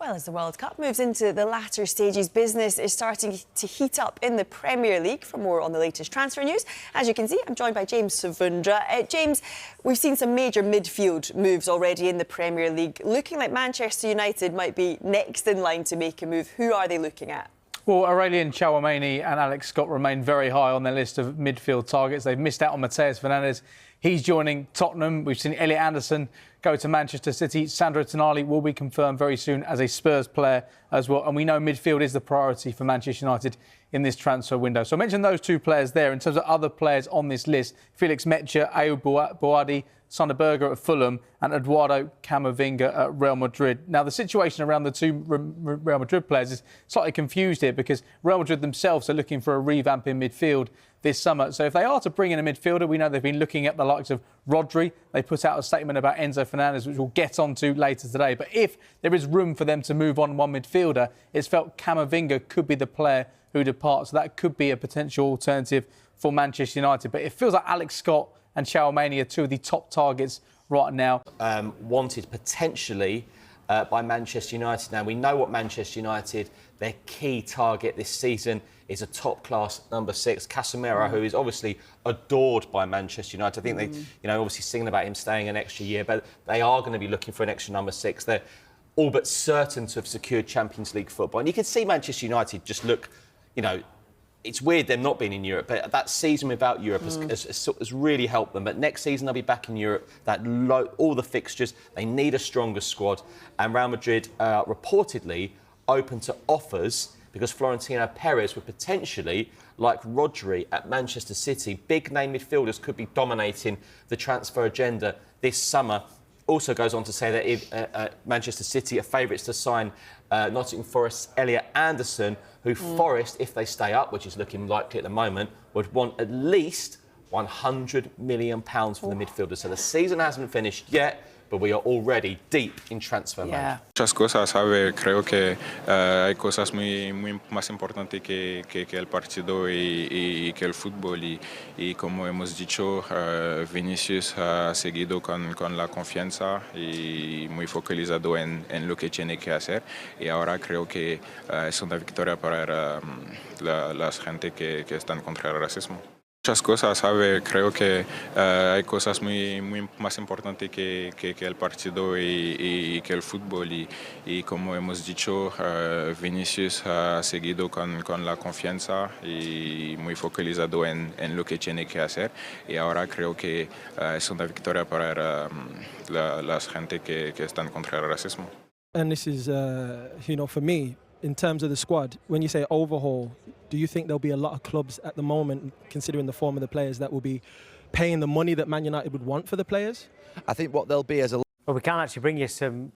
Well, as the World Cup moves into the latter stages, business is starting to heat up in the Premier League. For more on the latest transfer news, as you can see, I'm joined by James Savundra. James, we've seen some major midfield moves already in the Premier League. Looking like Manchester United might be next in line to make a move. Who are they looking at? Well, Aurélien Tchouaméni and Alex Scott remain very high on their list of midfield targets. They've missed out on Matheus Fernandes. He's joining Tottenham. We've seen Elliot Anderson go to Manchester City. Sandro Tonali will be confirmed very soon as a Spurs player as well. And we know midfield is the priority for Manchester United in this transfer window. So I mentioned those two players there. In terms of other players on this list, Felix Mecha, Ayoub Boadi, Sander Berge at Fulham and Eduardo Camavinga at Real Madrid. Now, the situation around the two Real Madrid players is slightly confused here because Real Madrid themselves are looking for a revamp in midfield this summer. So if they are to bring in a midfielder, we know they've been looking at the likes of Rodri. They put out a statement about Enzo Fernandez, which we'll get on to later today. But if there is room for them to move on one midfielder, it's felt Camavinga could be the player who departs. So that could be a potential alternative for Manchester United. But it feels like Alex Scott and Tchouaméni are two of the top targets right now. Wanted potentially by Manchester United. Now, we know what Manchester United, their key target this season is a top-class number 6, Casemiro, who is obviously adored by Manchester United. I think they, obviously singing about him staying an extra year, but they are going to be looking for an extra number 6. They're all but certain to have secured Champions League football. And you can see Manchester United just look, it's weird them not being in Europe, but that season without Europe has really helped them. But next season they'll be back in Europe. All the fixtures, they need a stronger squad. And Real Madrid are reportedly open to offers because Florentino Perez would potentially, like Rodri at Manchester City, big-name midfielders could be dominating the transfer agenda this summer. Also goes on to say that if Manchester City are favourites to sign Nottingham Forest's Elliot Anderson, who Forest, if they stay up, which is looking likely at the moment, would want at least £100 million for the midfielder. So the season hasn't finished yet, but we are already deep in transfer mode. Muchas cosas, ¿sabe? Creo que hay cosas muy más importantes que el partido y que el fútbol. Y como hemos dicho, Vinicius ha seguido con la confianza y muy focalizado en lo que tiene que hacer. Y ahora creo que es una victoria para la gente que están contra el racismo. Muchas cosas, ¿sabe? Creo que hay cosas muy más importantes que el partido y que el fútbol. Y como hemos dicho, Vinicius ha seguido con la confianza y muy focalizado en lo que tiene que hacer. Y ahora creo que es una victoria para la gente que están contra el racismo. And this is, for me, in terms of the squad, when you say overhaul, do you think there'll be a lot of clubs at the moment, considering the form of the players, that will be paying the money that Man United would want for the players? I think what there'll be is a... Well, we can actually bring you some